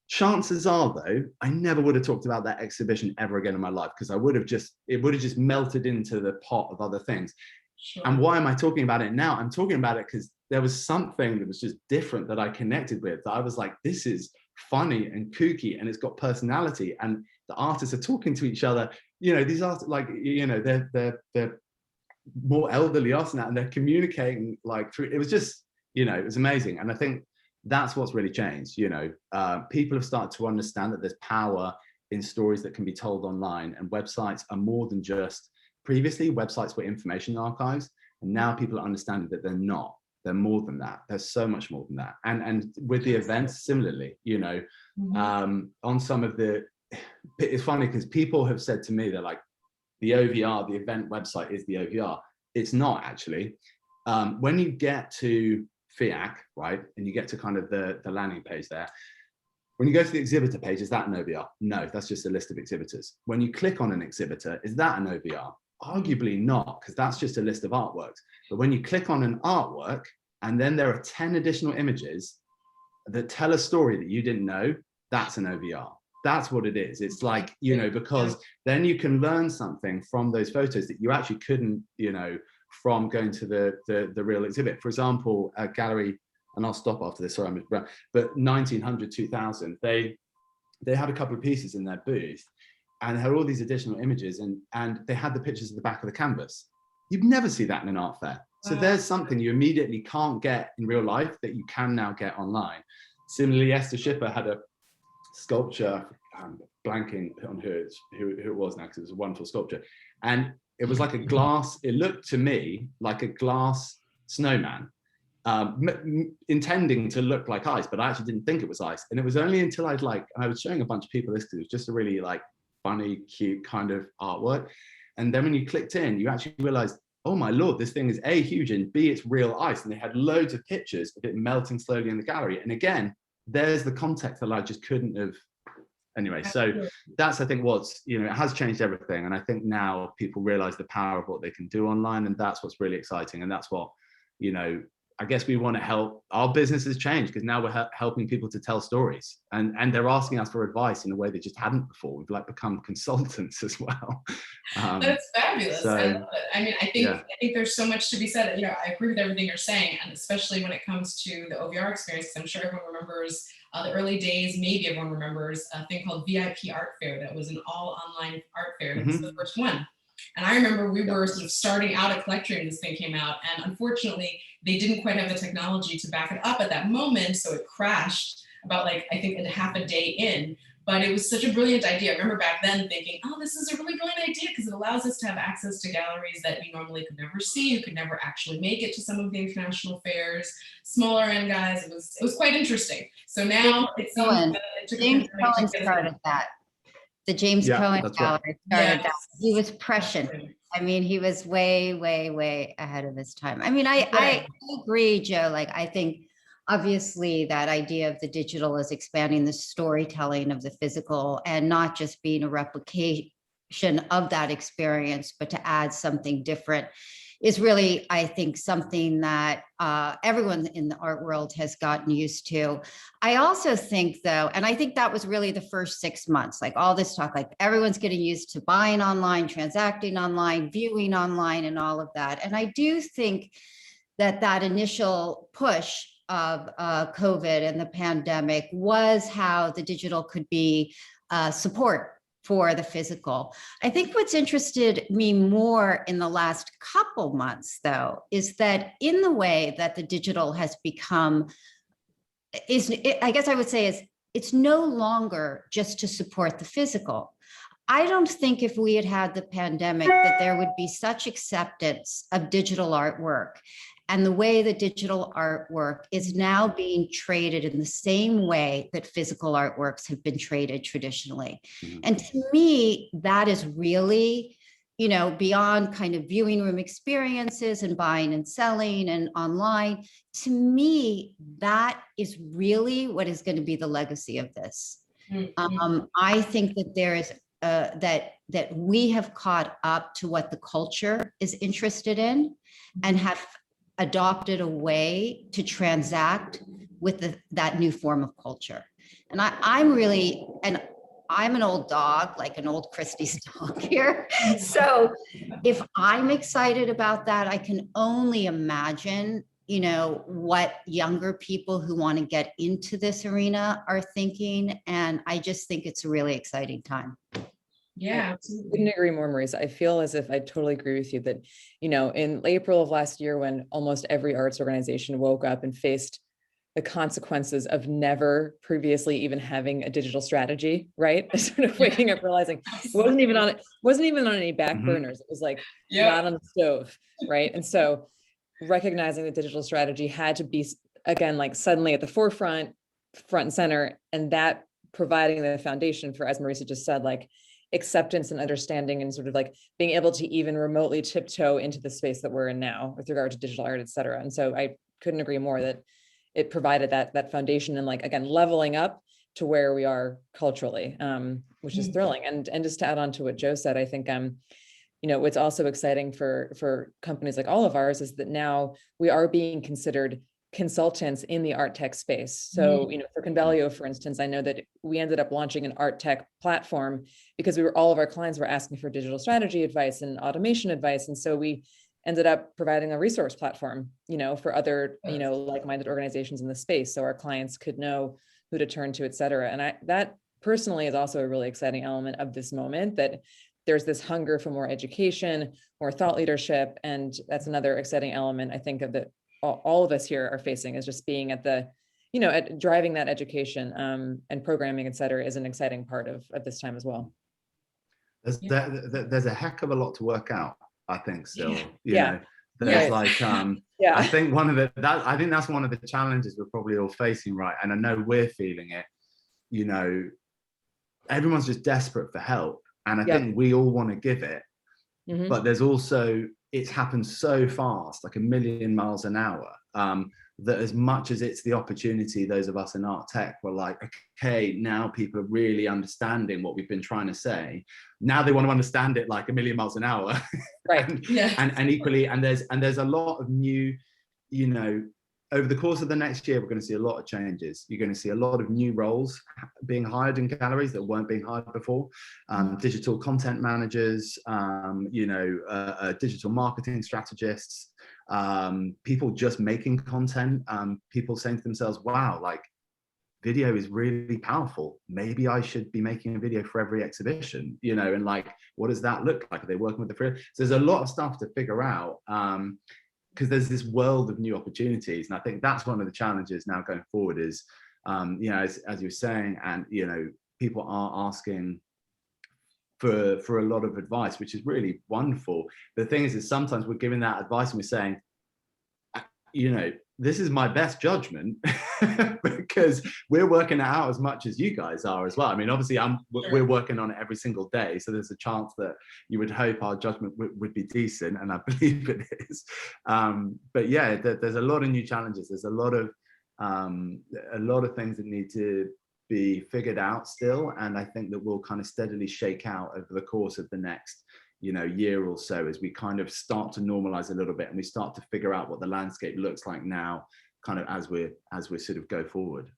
Chances are, though, I never would have talked about that exhibition ever again in my life, because it would have just melted into the pot of other things. Sure. And why am I talking about it now? I'm talking about it because there was something that was just different that I connected with, that I was like, this is funny and kooky, and it's got personality, and the artists are talking to each other. You know, these artists, like, you know, they're more elderly artists now, and they're communicating like through, it was just, you know, it was amazing. And I think that's what's really changed. You know, people have started to understand that there's power in stories that can be told online, and websites are more than just, previously websites were information archives, and now people are understanding that they're not. They're more than that. There's so much more than that. And with the events, similarly, you know, on some of the, it's funny because people have said to me, they're like, the OVR, the event website is the OVR. It's not actually. When you get to FIAC, right, and you get to kind of the landing page there, when you go to the exhibitor page, is that an OVR? No, that's just a list of exhibitors. When you click on an exhibitor, is that an OVR? Arguably not, because that's just a list of artworks. But when you click on an artwork, and then there are 10 additional images that tell a story that you didn't know, that's an OVR. That's what it is. It's like, you know, because then you can learn something from those photos that you actually couldn't, you know, from going to the real exhibit. For example, a gallery, and I'll stop after this, sorry, I'm but 1900, 2000, they had a couple of pieces in their booth, and had all these additional images, and they had the pictures at the back of the canvas. You'd never see that in an art fair. So there's something you immediately can't get in real life that you can now get online. Similarly, Esther Schipper had a sculpture, I'm blanking on who it was now, because it was a wonderful sculpture. And it was like a glass, it looked to me like a glass snowman, intending to look like ice, but I actually didn't think it was ice. And it was only until I was showing a bunch of people this, because it was just a really like funny, cute kind of artwork. And then when you clicked in, you actually realized, oh my Lord, this thing is A, huge, and B, it's real ice. And they had loads of pictures of it melting slowly in the gallery. And again, there's the context that I just couldn't have. Anyway, so that's, I think, what's, you know, it has changed everything. And I think now people realize the power of what they can do online. And that's what's really exciting. And that's what, you know, I guess we want to help our businesses change, because now we're helping people to tell stories, and they're asking us for advice in a way they just hadn't before. We've like become consultants as well. That's fabulous. So, I love it. I mean, I think there's so much to be said. You know, I agree with everything you're saying, and especially when it comes to the OVR experience. I'm sure everyone remembers the early days. Maybe everyone remembers a thing called VIP Art Fair. That was an all online art fair. And it was the first one. And I remember we were sort of starting out at Collector when this thing came out, and unfortunately, they didn't quite have the technology to back it up at that moment, so it crashed about, like, I think half a day in. But it was such a brilliant idea. I remember back then thinking, oh, this is a really brilliant idea, because it allows us to have access to galleries that you normally could never see. You could never actually make it to some of the international fairs. Smaller end guys, it was quite interesting. So now it seems that it took James Cohen started that. The James Cohen Gallery started that. He was prescient. I mean, he was way, way, way ahead of his time. I mean, I agree, Joe. Like, I think obviously that idea of the digital is expanding the storytelling of the physical, and not just being a replication of that experience, but to add something different is really, I think, something that everyone in the art world has gotten used to. I also think, though, and I think that was really the first 6 months, like all this talk, like everyone's getting used to buying online, transacting online, viewing online, and all of that. And I do think that that initial push of COVID and the pandemic was how the digital could be support for the physical. I think what's interested me more in the last couple months, though, is that in the way that the digital has become, I guess I would say, is it's no longer just to support the physical. I don't think if we had had the pandemic that there would be such acceptance of digital artwork, and the way that digital artwork is now being traded in the same way that physical artworks have been traded traditionally. And to me, that is really, you know, beyond kind of viewing room experiences and buying and selling and online. To me, that is really what is going to be the legacy of this. I think that there is that we have caught up to what the culture is interested in, and have adopted a way to transact with that new form of culture. And I'm an old dog, like an old Christie's dog here. So if I'm excited about that, I can only imagine, what younger people who want to get into this arena are thinking. And I just think it's a really exciting time. Yeah, Couldn't absolutely. agree more, Marisa. I feel as if I totally agree with you that, in April of last year, when almost every arts organization woke up and faced the consequences of never previously even having a digital strategy, right? Sort of waking up, realizing it wasn't even on any back burners. It was like not on the stove, right? And so recognizing that digital strategy had to be, again, like suddenly at the front and center, and that providing the foundation for, as Marisa just said, like acceptance and understanding, and sort of like being able to even remotely tiptoe into the space that we're in now with regard to digital art, et cetera. And so I couldn't agree more that it provided that foundation, and like, again, leveling up to where we are culturally, which is thrilling. And just to add on to what Joe said, I think, what's also exciting for companies like all of ours is that now we are being considered consultants in the art tech space. So, for Convelio, for instance, I know that we ended up launching an art tech platform because all of our clients were asking for digital strategy advice and automation advice. And so we ended up providing a resource platform, for other, like-minded organizations in the space, so our clients could know who to turn to, et cetera. And that personally is also a really exciting element of this moment, that there's this hunger for more education, more thought leadership. And that's another exciting element, I think, of that all of us here are facing, is just being at the, at driving that education, and programming, et cetera, is an exciting part of this time as well. There's a heck of a lot to work out, I think, still. There's like I think I think that's one of the challenges we're probably all facing, right? And I know we're feeling it. Everyone's just desperate for help, and I think we all want to give it, but there's also, it's happened so fast, like a million miles an hour, that as much as it's the opportunity, those of us in art tech were like, okay, now people are really understanding what we've been trying to say. Now they want to understand it like a million miles an hour. Right. and equally, and there's a lot of new, over the course of the next year, we're going to see a lot of changes. You're going to see a lot of new roles being hired in galleries that weren't being hired before. Digital content managers, digital marketing strategists, people just making content, people saying to themselves, wow, like video is really powerful. Maybe I should be making a video for every exhibition, and like, what does that look like? Are they working with the free? So there's a lot of stuff to figure out. Because there's this world of new opportunities, and I think that's one of the challenges now going forward is, as you were saying, and people are asking for a lot of advice, which is really wonderful. But the thing is sometimes we're giving that advice and we're saying, this is my best judgment because we're working it out as much as you guys are as well. I mean, obviously we're working on it every single day, so there's a chance that you would hope our judgment would be decent, and I believe it is. But yeah, there's a lot of new challenges. There's a lot of things that need to be figured out still, and I think that will kind of steadily shake out over the course of the next year or so, as we kind of start to normalize a little bit and we start to figure out what the landscape looks like now, kind of as we sort of go forward.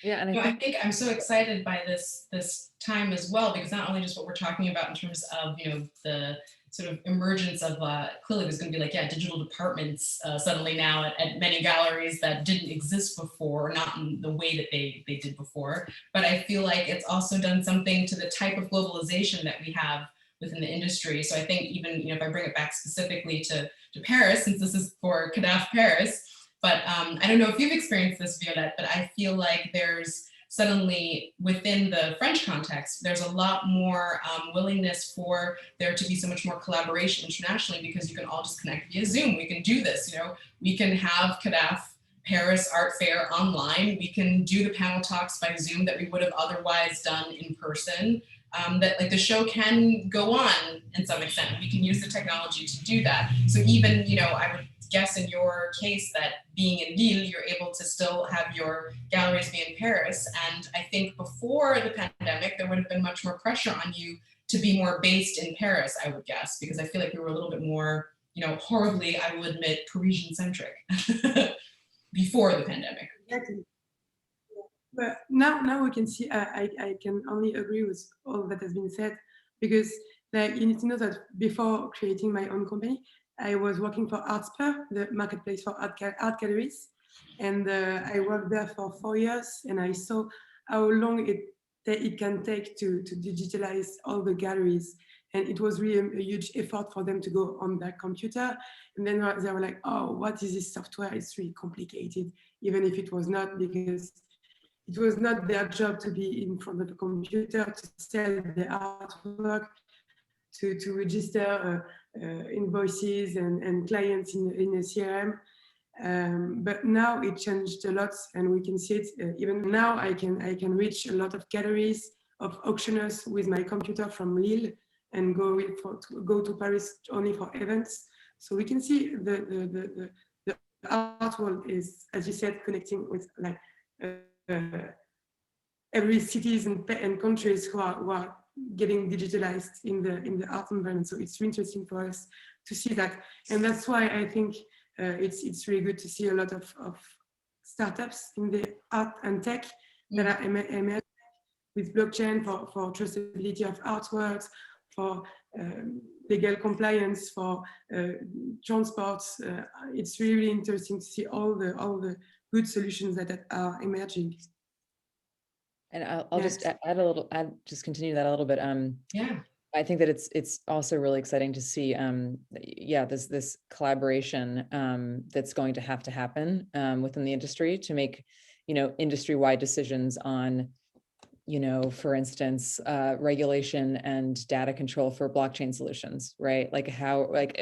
Yeah, and I think I'm so excited by this time as well, because not only just what we're talking about in terms of the sort of emergence of clearly there's going to be like digital departments suddenly now at many galleries that didn't exist before, not in the way that they did before. But I feel like it's also done something to the type of globalization that we have within the industry. So I think even if I bring it back specifically to Paris, since this is for CADAF Paris, but I don't know if you've experienced this, Violette, but I feel like there's suddenly within the French context, there's a lot more willingness for there to be so much more collaboration internationally, because you can all just connect via Zoom. We can do this, we can have CADAF Paris Art Fair online. We can do the panel talks by Zoom that we would have otherwise done in person. That like the show can go on in some extent. We can use the technology to do that. So even, I would guess in your case that being in Lille, you're able to still have your galleries be in Paris. And I think before the pandemic, there would have been much more pressure on you to be more based in Paris, I would guess, because I feel like we were a little bit more, horribly, I will admit, Parisian centric before the pandemic. Exactly. But now we can see, I can only agree with all that has been said, because like, you need to know that before creating my own company, I was working for Artsper, the marketplace for art galleries. And I worked there for 4 years, and I saw how long it can take to digitalize all the galleries. And it was really a huge effort for them to go on their computer. And then they were like, oh, what is this software? It's really complicated, even if it was not, because it was not their job to be in front of a computer to sell the artwork, to register invoices and clients in a CRM. But now it changed a lot, and we can see it. Even now, I can reach a lot of galleries, of auctioneers with my computer from Lille, and go to Paris only for events. So we can see the art world is, as you said, connecting with like every cities and countries who are getting digitalized in the art environment. So it's really interesting for us to see that, and that's why I think it's really good to see a lot of startups in the art and tech that are emerging with blockchain for traceability of artworks, for legal compliance, for transports. It's really interesting to see all the good solutions that are emerging. And I'll just just continue that a little bit. Yeah. I think that it's also really exciting to see, this collaboration that's going to have to happen within the industry to make, industry-wide decisions on, for instance, regulation and data control for blockchain solutions, right? Like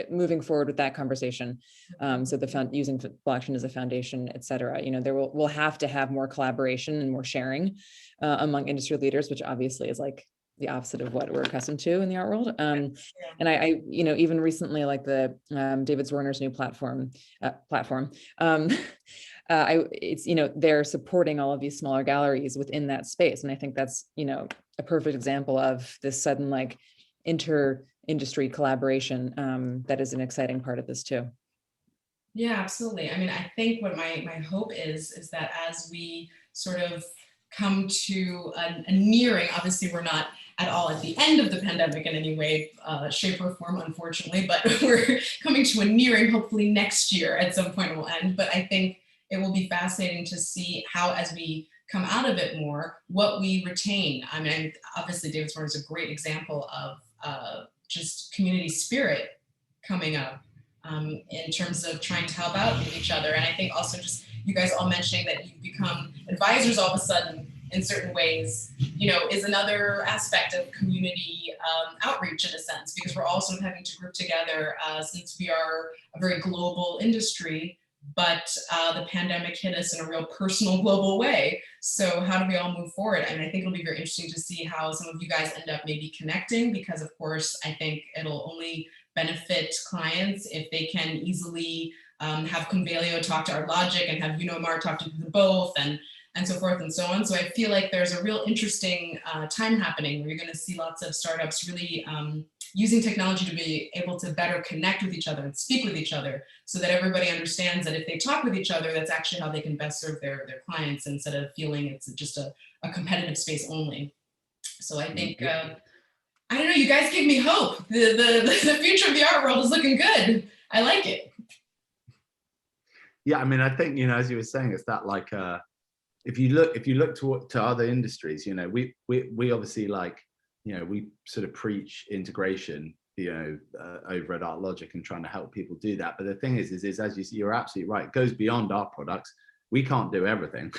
moving forward with that conversation. So using blockchain as a foundation, et cetera. We'll have to have more collaboration and more sharing among industry leaders, which obviously is like the opposite of what we're accustomed to in the art world. And I even recently, like the David Zwirner's new platform, it's, they're supporting all of these smaller galleries within that space. And I think that's, a perfect example of this sudden like inter-industry collaboration that is an exciting part of this too. Yeah, absolutely. I mean, I think what my hope is that as we sort of come to a nearing, obviously we're not at all at the end of the pandemic in any way, shape or form, unfortunately, but we're coming to a nearing, hopefully next year at some point it will end. But I think it will be fascinating to see how, as we come out of it more, what we retain. I mean, obviously David Zwirner is a great example of just community spirit coming up in terms of trying to help out with each other. And I think also just you guys all mentioning that you've become advisors all of a sudden in certain ways, is another aspect of community outreach in a sense, because we're also having to group together since we are a very global industry, but the pandemic hit us in a real personal global way. So how do we all move forward? And I think it'll be very interesting to see how some of you guys end up maybe connecting, because of course, I think it'll only benefit clients if they can easily have Convelio talk to ArtLogic and have Eunomart talk to the both, and so forth and so on. So I feel like there's a real interesting time happening where you're going to see lots of startups really using technology to be able to better connect with each other and speak with each other, so that everybody understands that if they talk with each other, that's actually how they can best serve their clients, instead of feeling it's just a competitive space only. So I think, I don't know, you guys give me hope. The future of the art world is looking good. I like it. Yeah, I mean, I think, as you were saying, it's that like, if you look to other industries, we obviously like, we sort of preach integration, over at ArtLogic and trying to help people do that. But the thing is as you see, you're absolutely right. It goes beyond our products. We can't do everything.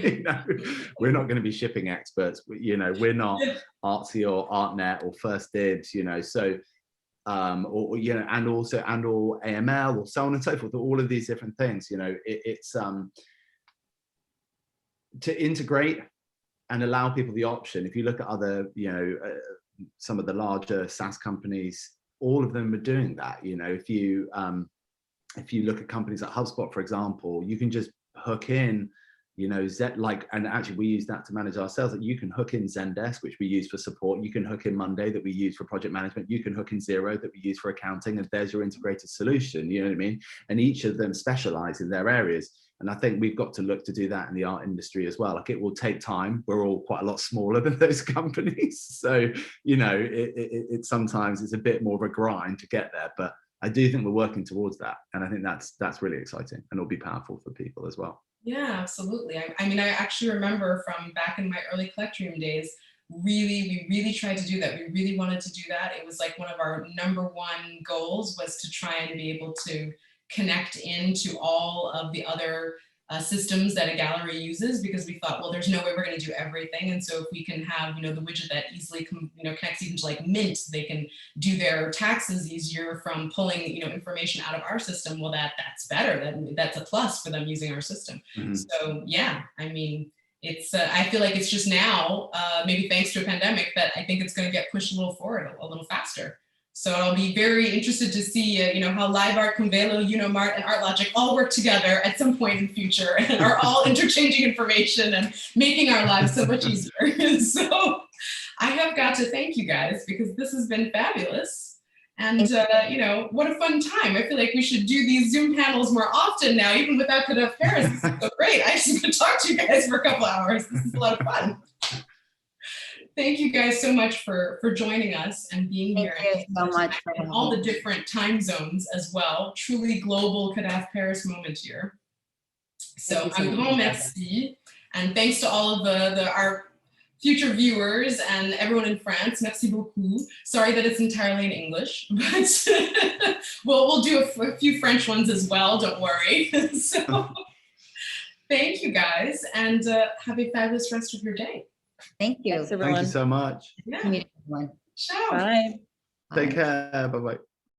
We're not going to be shipping experts. We're not Artsy or ArtNet or First Dibs. So, or AML or so on and so forth. All of these different things. It's to integrate and allow people the option. If you look at other, some of the larger SaaS companies, all of them are doing that. If you look at companies like HubSpot, for example, you can just hook in, and actually we use that to manage our sales. That you can hook in Zendesk, which we use for support. You can hook in Monday, that we use for project management. You can hook in Xero, that we use for accounting, and there's your integrated solution. You know what I mean? And each of them specialize in their areas. And I think we've got to look to do that in the art industry as well. Like, it will take time. We're all quite a lot smaller than those companies. So, it sometimes it's a bit more of a grind to get there. But I do think we're working towards that, and I think that's really exciting, and it'll be powerful for people as well. Yeah, absolutely. I mean, I actually remember from back in my early Collectrium days, we really tried to do that. We really wanted to do that. It was like one of our #1 goals was to try and be able to connect into all of the other systems that a gallery uses, because we thought, well, there's no way we're going to do everything. And so if we can have, the widget that easily, connects even to like Mint, they can do their taxes easier from pulling, information out of our system. Well, that's better. That's a plus for them using our system. Mm-hmm. So yeah, I mean, it's, I feel like it's just now, maybe thanks to a pandemic, that I think it's going to get pushed a little forward, a little faster. So I'll be very interested to see, how LiveART, Convelio, Eunomart, and ArtLogic all work together at some point in the future and are all interchanging information and making our lives so much easier. So I have got to thank you guys, because this has been fabulous. And, what a fun time. I feel like we should do these Zoom panels more often now, even without CADAF Paris. This is so great. I just want to talk to you guys for a couple hours. This is a lot of fun. Thank you guys so much for joining us and being here. Thank you so much for all the different time zones as well. Truly global CADAF Paris moment here. So un grand merci. And thanks to all of our future viewers and everyone in France. Merci beaucoup. Sorry that it's entirely in English, but we'll do a few French ones as well. Don't worry. So thank you guys, and have a fabulous rest of your day. Thank you. Thanks, everyone. Thank you so much. Yeah. Ciao. Bye. Take care. Bye-bye.